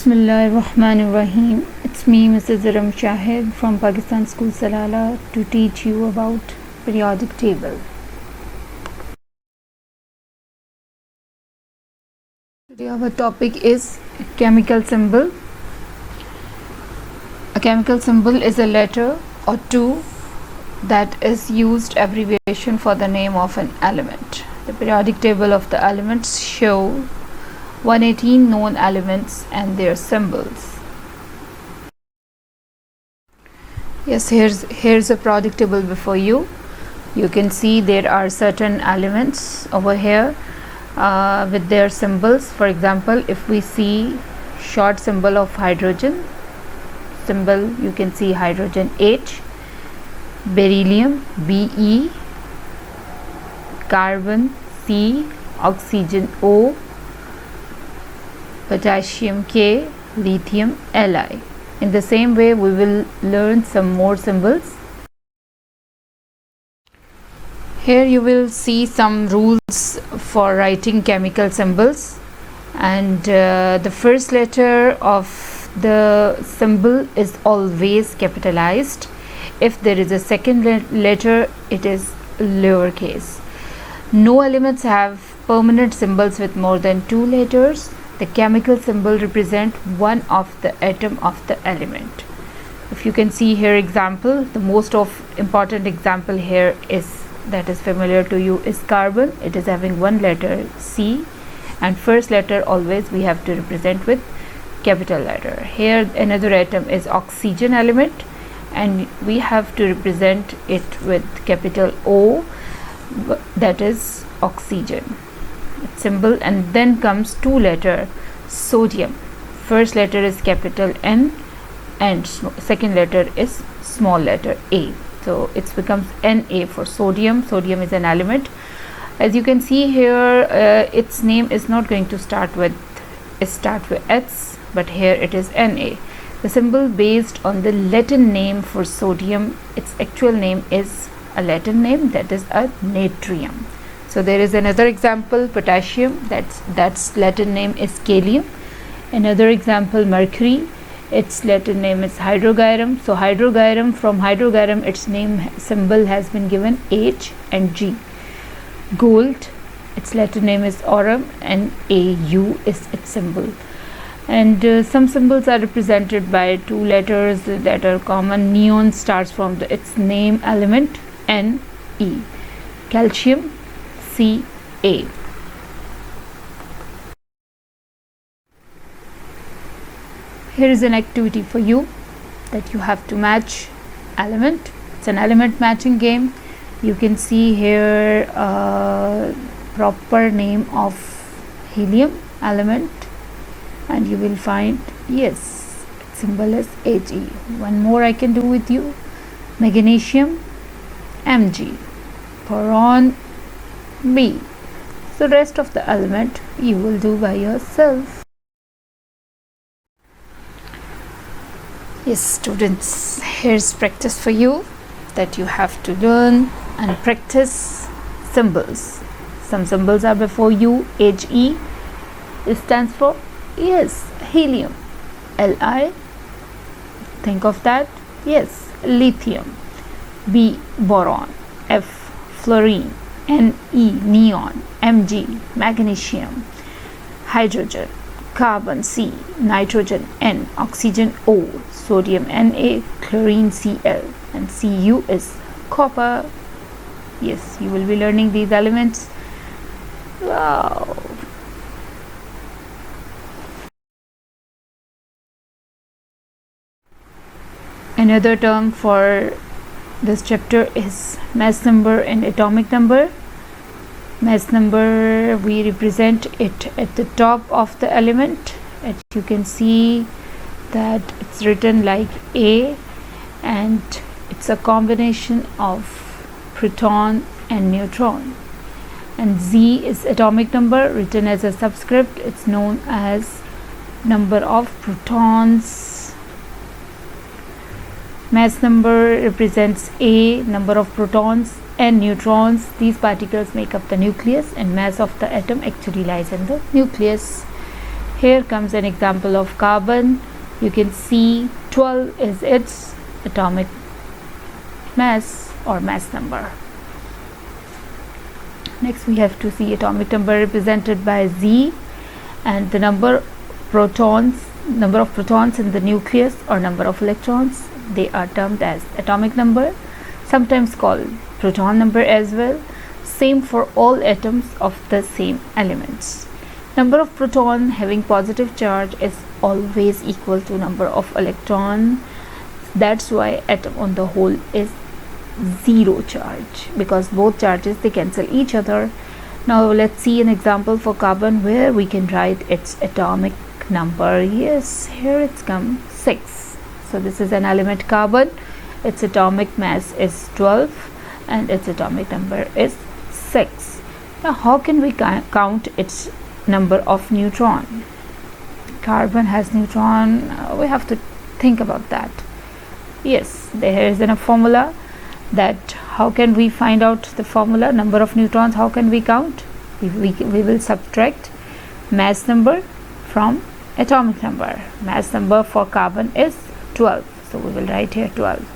Bismillahirrahmanirrahim. It's me, Mrs. Zaram Shahid from Pakistan School Salala to teach you about periodic table. Today our topic is chemical symbol. A chemical symbol is a letter or two that is used abbreviation for the name of an element. The periodic table of the elements show 118 known elements and their symbols. Yes, here's a periodic table before you. You can see there are certain elements over here with their symbols. For example, if we see short symbol of hydrogen symbol, you can see hydrogen H, beryllium Be, carbon C, oxygen O, potassium K, lithium Li. In the same way, we will learn some more symbols. Here you will see some rules for writing chemical symbols, and the first letter of the symbol is always capitalized. If there is a second letter, it is lowercase. No elements have permanent symbols with more than 2 letters. The chemical symbol represents one of the atom of the element. If you can see here example, the most important example here is that is familiar to you is carbon. It is having one letter C, and first letter always we have to represent with capital letter. Here another atom is oxygen element, and we have to represent it with capital O, that is oxygen symbol. And then comes 2 letter sodium. First letter is capital N and second letter is small letter A, so it becomes Na for sodium. Sodium is an element. As you can see here, its name is not going to start with S, but here it is Na. The symbol based on the Latin name for sodium, its actual name is a Latin name, that is a natrium. So there is another example, potassium, that's Latin name is kalium. Another example, mercury, its Latin name is hydrogyrum. So hydrogyrum, from hydrogyrum its name symbol has been given H and G. Gold, its Latin name is aurum, and Au is its symbol. And some symbols are represented by 2 letters that are common. Neon starts from its name element Ne. Calcium Ca. Here is an activity for you that you have to match element. It's an element matching game. You can see here proper name of helium element, and you will find yes, its symbol is He. One more I can do with you, magnesium Mg, boron B. So rest of the element you will do by yourself. Yes students, here's practice for you that you have to learn and practice symbols. Some symbols are before you. He, it stands for yes, helium. Li, think of that, yes, lithium. B, boron. F, fluorine. Ne, neon. Mg, magnesium. Hydrogen. Carbon C, nitrogen N, oxygen O, sodium Na, chlorine Cl, and Cu is copper. Yes, you will be learning these elements. Wow. Another term for this chapter is mass number and atomic number. Mass number, we represent it at the top of the element, and you can see that it's written like A, and it's a combination of proton and neutron. And Z is atomic number, written as a subscript. It's known as number of protons. Mass number represents A, number of protons and neutrons. These particles make up the nucleus, and mass of the atom actually lies in the nucleus. Here comes an example of carbon. You can see 12 is its atomic mass or mass number. Next we have to see atomic number represented by Z, and the number of protons in the nucleus or number of electrons, they are termed as atomic number, sometimes called proton number as well. Same for all atoms of the same elements. Number of proton having positive charge is always equal to number of electron. That's why atom on the whole is zero charge, because both charges they cancel each other. Now let's see an example for carbon where we can write its atomic number. Yes, here it's come 6. So this is an element carbon. Its atomic mass is 12 and its atomic number is 6. Now how can we count its number of neutron? Carbon has neutron. We have to think about that. Yes, there is a formula. That how can we find out the formula? Number of neutrons, how can we count? We will subtract mass number from atomic number. Mass number for carbon is 12, so we will write here 12.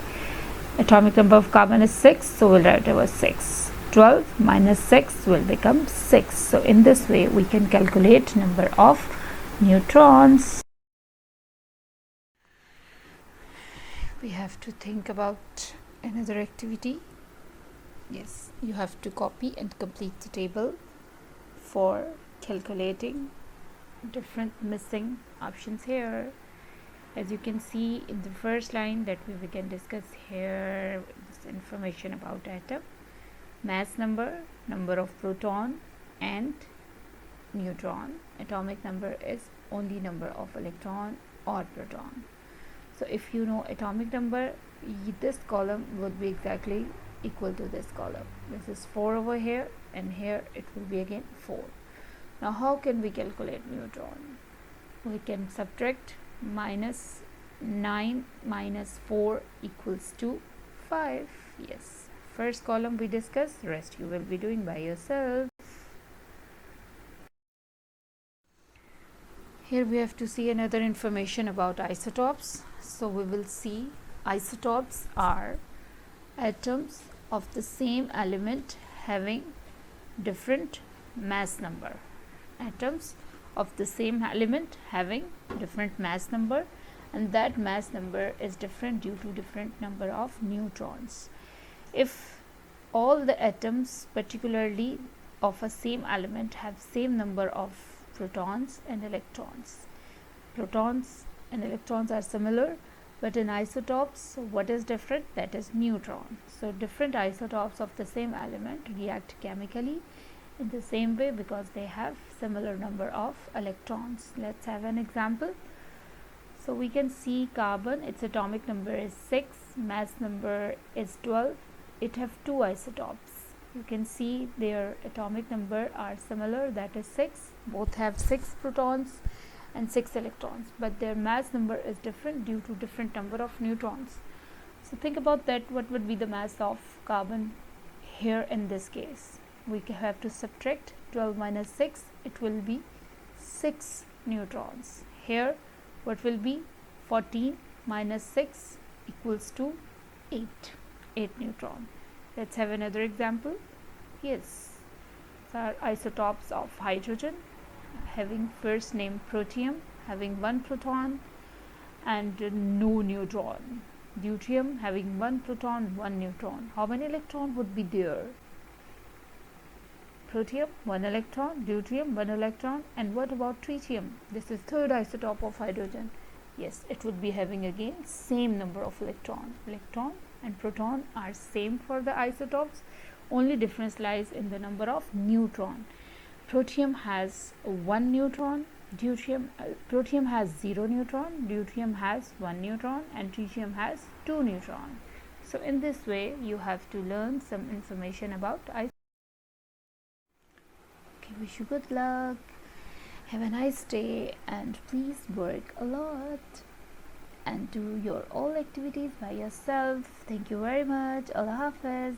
Atomic number of carbon is 6, so we'll write over 6. 12 minus 6 will become 6. So in this way we can calculate number of neutrons. We have to think about another activity. Yes, you have to copy and complete the table for calculating different missing options here. As you can see in the first line that we can discuss here, this information about atom, mass number, number of proton and neutron. Atomic number is only number of electron or proton. So if you know atomic number, this column would be exactly equal to this column. This is 4 over here, and here it will be again 4. Now how can we calculate neutron? We can subtract minus 9 minus 4 equals to 5. Yes, first column we discussed, rest you will be doing by yourself. Here we have to see another information about isotopes. So we will see isotopes are atoms of the same element having different mass number. Atoms of the same element having different mass number, and that mass number is different due to different number of neutrons. If all the atoms particularly of a same element have same number of protons and electrons. Protons and electrons are similar, but in isotopes what is different? That is neutron. So different isotopes of the same element react chemically in the same way because they have similar number of electrons. Let's have an example. So we can see carbon, its atomic number is 6, mass number is 12. It have two isotopes. You can see their atomic number are similar, that is 6. Both have 6 protons and 6 electrons, but their mass number is different due to different number of neutrons. So think about that. What would be the mass of carbon here in this case? We have to subtract 12 minus 6. It will be 6 neutrons. Here what will be 14 minus 6 equals to 8 neutron. Let's have another example. Yes, these are isotopes of hydrogen having first name protium, having 1 proton and no neutron. Deuterium having 1 proton, 1 neutron. How many electron would be there? Protium 1 electron, deuterium 1 electron, and what about tritium? This is third isotope of hydrogen. Yes, it would be having again same number of electron. Electron and proton are same for the isotopes, only difference lies in the number of neutron. Protium has 1 neutron, protium has 0 neutron, deuterium has 1 neutron, and tritium has 2 neutron. So in this way you have to learn some information about isotopes. Okay, wish you good luck, have a nice day, and please work a lot and do your all activities by yourself. Thank you very much. Allah Hafiz.